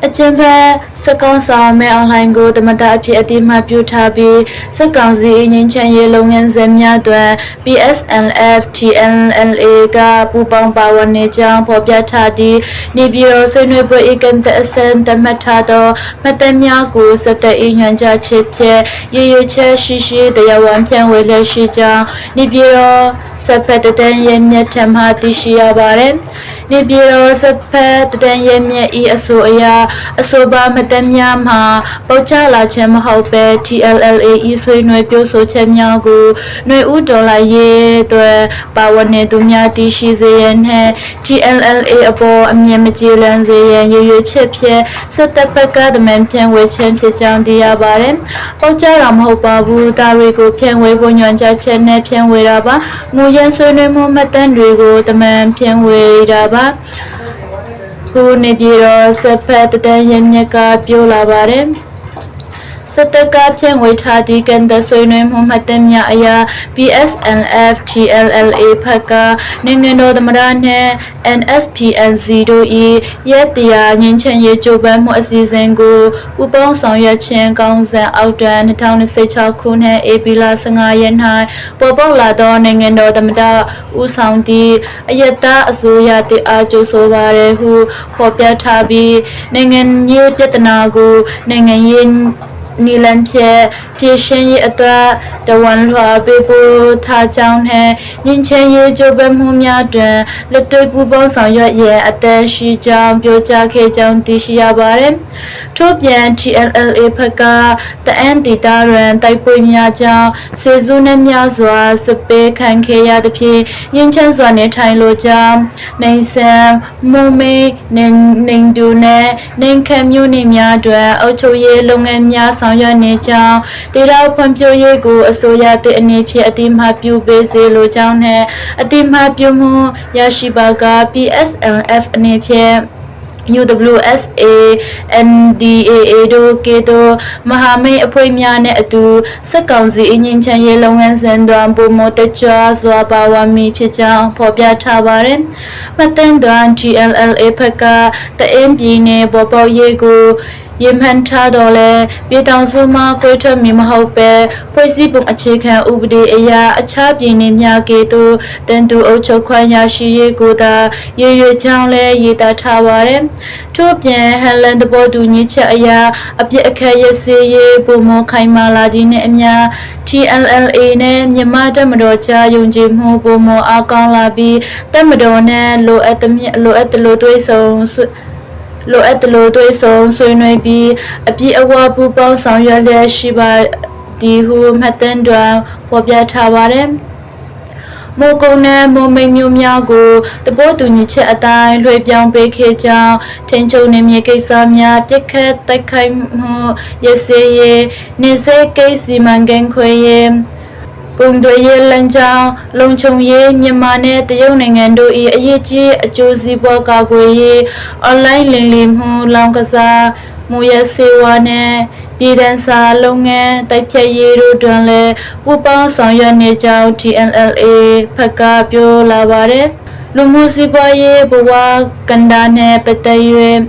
အကျဉ်းဖက်စက်ကောင်ဆောင်မဲအွန်လိုင်းကိုတမတာအဖြစ်အတိမတ်ပြုထားပြီးစက်ကောင်စီငင်းချမ်းရေးလုပ်ငန်းစဉ်များတွင် PSNF TNLA ကပူပေါင်းပါဝင်နေကြောင်းဖော်ပြထားသည့်နေပြည်တော်ဆွေးနွေးပွဲဧကန်တဲ့အစံတမတ်ထားသောမတမ်းများကိုစက်တဲ့ညွှန်ကြားချက်ဖြင့်ရည်ရွယ်ချက်ရှိတရားဝင်ဖြန့်ဝေလျက်ရှိကြောင်းနေပြည်တော်စက်ဖက်တန်ရဲ့မြတ်ထမှသိရှိရပါသည်နေပြည်တော်စက်ဖက်တန်ရဲ့မြတ်ဤအဆိုအရာအဆိုပါမတမ်းများမှာပေါချလာခြင်းမဟုတ်ပဲ TLLA ဤဆွေးနွေးပြောဆိုချက်များကိုຫນွေဥဒေါ်လာရေးအတွက်ပါဝင်နေသူများတည်ရှိစေရန်နှင့် TLLA အပေါ်အမြင်မကြည်လန်းစေရန်ရည်ရွယ်ချက်ဖြင့်စစ်တပ်ဘက်ကတမန်ဖြန့်ဝေခြင်းဖြစ်ကြောင်းသိရပါတယ်။ပေါချတာမဟုတ်ပါဘူး။ဒါတွေကိုဖြန့်ဝေဖို့ညွှန်ကြားချက်နဲ့ဖြန့်ဝေတာပါ။ငွေရန်ဆွေးနွေးမှုမှတ်တမ်းတွေကိုတမန်ဖြန့်ဝေတာပါ။ခုနေပြည်တော်စက်ဖက်တန်ရမြက်ကပြောလာပါတယ်။စတကဖြန့်ဝေထားသည့်ကန်တဆွေးနွေးမှုမှတ်တမ်းများအရာ PSNF TLLA ဖက်ကနိုင်ငံတော်သမ္မတနှင့် NSPNC တို့၏ရက်တရားငြိမ်းချမ်းရေးကြိုးပမ်းမှုအစီအစဉ်ကိုပူးပေါင်းဆောင်ရွက်ခြင်းကောင်းစဉ်အောက်တွင်2026ခုနှစ်ဧပြီလ15ရက်၌ပေါ်ပေါက်လာသောနိုင်ငံတော်သမ္မတဦးဆောင်သည့်အယက်သားအစိုးရတည်အားကြိုးဆိုပါရဟုဖော်ပြထားပြီးနိုင်ငံရေးပြဿနာကိုနိုင်ငံရေးနီလန်ဖြည့်ရှင်းရေးအတွက်တဝန်လွှာပေးပို့ထားကြောင်းနဲ့ညင်ချဲရေးကြိုးပမ်းမှုများတွင်လက်တွေ့ပူးပေါင်းဆောင်ရွက်ရန်အသင့်ရှိကြောင်းပြောကြားခဲ့ကြောင်းသိရှိရပါတယ်။ထို့ပြန် TLLA ဘက်ကတအန်တီတာရန်တိုက်ပွဲများကြောင့်စေစုနှင့်များစွာစပေးခံခဲ့ရသဖြင့်ညင်ချမ်းစွာနေထိုင်လိုကြောင်းနိုင်ဆန်မုံမေနေဒူနဲ့နိုင်ခံမျိုးနေများတွင်အုပ်ချုပ်ရေးလုပ်ငန်းများဆောင်ရွက်နေကြောင်းဒေသဖွံ့ဖြိုးရေးကိုအစိုးရသည့်အနေဖြင့်အတိမတ်ပြုပေးစေလိုကြောင်းနဲ့အတိမတ်ပြုမှုရရှိပါက PSNF အနေဖြင့်UWSA NDAA တို့ကဲ့သို့မဟာမိတ်အဖွဲ့များနဲ့အတူစက်ကောင်စီအငင်းချမ်းရေးလုပ်ငန်းစဉ်တွင်ပုံမတကြွစွာပါဝင်မိဖြစ်ကြောင်းဖော်ပြထားပါတယ်။မတန်တွင် TLLA ဘက်ကတအင်းပြည်နယ်ပေါ်ပေါက်ရေးကိုရမှန်ထားတော်လဲပြည်ထောင်စုမှာကြွေးထွက်မီမဟုတ်ပဲဖွဲ့စည်းပုံအခြေခံဥပဒေအရအခြားပြည်နယ်များကဲ့သို့တန်တူအုပ်ချုပ်ခွင့်ရရှိရေးကိုသာရည်ရွယ်ကြောင်းလဲရည်သားထားပါတယ်။ထို့ပြင်ဟန်လန်တဘောတူညီချက်အရအပြစ်အခက်ရစေရေးပုံမခိုင်မာလာခြင်းနဲ့အမျှ TLLA နဲ့မြန်မာတပ်မတော်ကြားယုံကြည်မှုပုံမအားကောင်းလာပြီးတပ်မတော်နဲ့လိုအပ်သလိုသွေးဆောင်လိုအပ်လို့တွေးဆုံဆွေးနွေးပြီးအပြည့်အဝပူပေါင်းဆောင်ရွက်လျက်ရှိပါဒီဟုမှတ်တမ်းတွင်ဖော်ပြထားပါတယ်။မိုးကုန်းနဲ့မိုးမိတ်မျိုးများကိုတပိုးတူညီချက်အတိုင်းလွှဲပြောင်းပေးခဲ့ကြောင်းထင်ချုံနေမြေကိစ္စများပြစ်ခတ်တိုက်ခိုက်မှုရစေရေးနေစေကိစ္စစီမံကိန်းခွဲရေးကုန်သွယ်ရေးလမ်းကြောင်းလုံခြုံရေးမြန်မာနဲ့တရုတ်နိုင်ငံတို့၏အရေးကြီးအကျိုးစီးပွားကာကွယ်ရေးအွန်လိုင်းလိမ်လည်မှုလောင်ကစားမှုရစေဝါနဲ့ပြည်ထောင်စုလုပ်ငန်းတိုက်ဖြတ်ရေးတို့တွင်လည်းပူးပေါင်းဆောင်ရွက်နေကြောင်း TNLA ဖက်ကပြောလာပါတယ်လူမှုစီးပွားရေးဘဝကန်ဒါနဲ့ပတ်သက်၍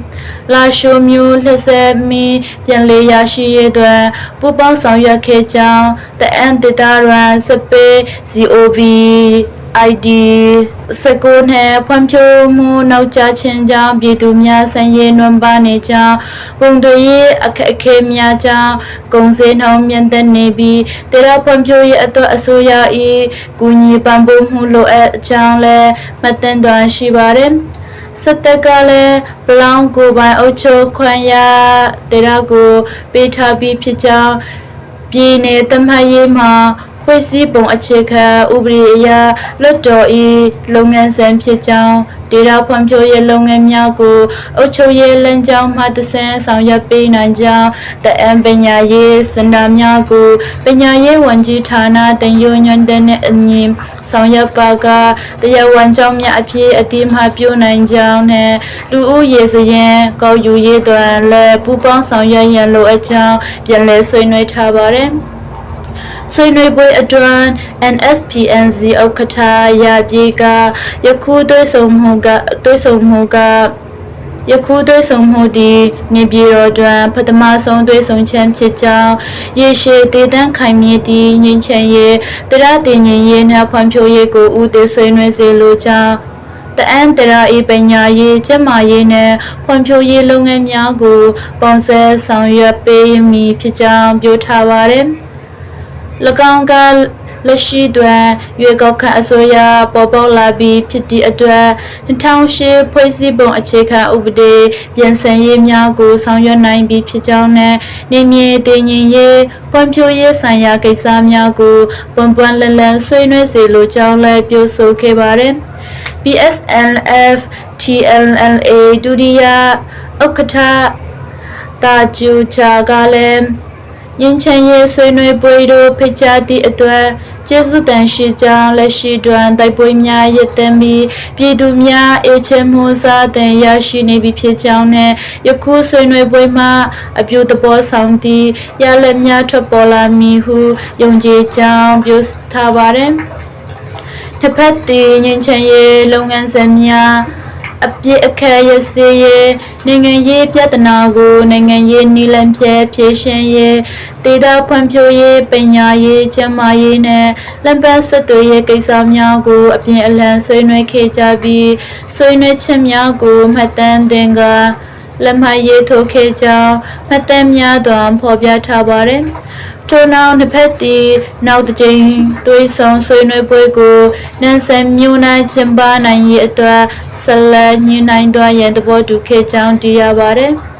လာရှိုမျိုးလက်ဆက်မီပြန်လည်ရရှိရေးတွင်ပူးပေါင်းဆောင်ရွက်ခဲ့ကြောင်းတအန်ဒေတာရန်စပေ COV ID စကုနဲ့ဖွံ့ဖြိုးမှုနောက်ကျခြင်းကြောင့်ပြည်သူများဆင်းရဲနွမ်းပါနေကြောင်းကုန်သွယ်ရေးအခက်အခဲများကြောင့်ကုန်စည်နှုန်းမြင့်တက်နေပြီးဒေသဖွံ့ဖြိုးရေးအတွက်အစိုးရ၏ကူညီပံ့ပိုးမှုလိုအပ်ကြောင်းလည်းမှတ်တမ်းတွင်ရှိပါတယ်စတက်ကလည်းပလောင်ကိုပိုင်အုပ်ချုပ်ခွင့်ရဒေသကိုပေးထားပြီးဖြစ်ကြောင်းပြည်내သတ်မှတ်ရေးမှာဖွဲ့စည်းပုံအခြေခံဥပဒေအရလွတ်တော်၏လုပ်ငန်းစဉ်ဖြစ်ကြောင်းဒေသဖွံ့ဖြိုးရေးလုပ်ငန်းများကိုအုပ်ချုပ်ရေးလမ်းကြောင်းမှတဆင့်ဆောင်ရွက်ပေးနိုင်ကြောင်းတအန်ပညာရေးစင်တာများကိုပညာရေးဝန်ကြီးဌာနတင်ယူညွှန်တဲ့အညီဆောင်ရွက်ပါကတရားဝင်ကြောင်းများအဖြစ်အတိအမှပြုနိုင်ကြောင်းနဲ့လူဦးရေစရင်ကောက်ယူရေးတွင်လည်းပူးပေါင်းဆောင်ရွက်ရန်လိုအပ်ကြောင်းပြန်လည်ဆွေးနွေးထားပါတယ်ဆွေးနွေးပွဲအတွင်း NSPNC ဥက္ကဋ္ဌရပြေကယခုတွေ့ဆုံမှုက ယခုသွေးဆုံမှုသည်နေပြည်တော်တွင်ပထမဆုံးသွေးဆုံခြင်းဖြစ်ကြောင်းရေရှည်တည်တံ့ခိုင်မြဲသည့်ငြိမ်းချမ်းရေးတရားတည်ငြိမ်ရေးနှင့်ဖွံ့ဖြိုးရေးကိုဦးတည်ဆွေးနွေးစေလိုကြောင်းတအန်တရာဤပညာရေးကျန်းမာရေးနှင့်ဖွံ့ဖြိုးရေးလုပ်ငန်းများကိုပေါင်းစပ်ဆောင်ရွက်ပေးမည်ဖြစ်ကြောင်းပြောထားပါသည်၎င်းကလက်ရှိတွင်ရွေးကောက်ခံအစိုးရပေါ်ပေါက်လာပြီးဖြစ်သည့်အတွက်2008ဖွဲ့စည်းပုံအခြေခံဥပဒေပြင်ဆင်ရေးများကိုဆောင်ရွက်နိုင်ပြီးဖြစ်ကြောင်းနဲ့နေမြေတည်ငြိမ်ရေးဖွံ့ဖြိုးရေးဆိုင်ရာကိစ္စများကိုပွန်ပွန်လန်းလန်းဆွေးနွေးစေလိုကြောင်းလည်းပြောဆိုခဲ့ပါတယ် PSLF TNLA ဒုတိယဥက္ကဋ္ဌတာဂျူချာကလည်းငင်းချင်ရေးဆွေးနွေးပွဲတို့ဖိတ်ကြားသည့်အတွက်ကျေးဇူးတင်ရှိကြောင်းလက်ရှိတွင်တိုက်ပွဲများရပ်တန့်ပြီးပြည်သူများအေးချမ်းမှုစားတင်ရရှိနေပြီဖြစ်ကြောင်းနဲ့ယခုဆွေးနွေးပွဲမှာအပြုသဘောဆောင်သည့်ရလဒ်များထွက်ပေါ်လာမည်ဟုယုံကြည်ကြောင်းပြောထားပါတယ်။တစ်ဖက်တည်ငြိမ်းချမ်းရေးလုပ်ငန်းစဉ်များအပြည့်အခက်ရစေရေးနိုင်ငံရေးပြဿနာကိုနိုင်ငံရေးနည်းလမ်းဖြင့်ဖြေရှင်းရေးဒေသဖွံ့ဖြိုးရေးပညာရေးကျန်းမာရေးနဲ့လက်ပတ်ဆက်သွယ်ရေးကိစ္စများကိုအပြင်အလှန်ဆွေးနွေးခဲ့ကြပြီးဆွေးနွေးချက်များကိုမှတ်တမ်းတင်ကလက်မှတ်ရေးထိုးခဲ့ကြောင်းမှတ်တမ်းများတွင်ဖော်ပြထားပါတယ်ထို့နောက်နှစ်ဖက်သည်နောက်တစ်ကြိမ်သွေးဆောင်ဆွေးနွေးပွဲကိုနန်းဆန်မြို့၌ကျင်းပနိုင်ရေးအတွက်ဆက်လက်ညှိနှိုင်းသွားရန်သဘောတူခဲ့ကြောင်းသိရပါတယ်။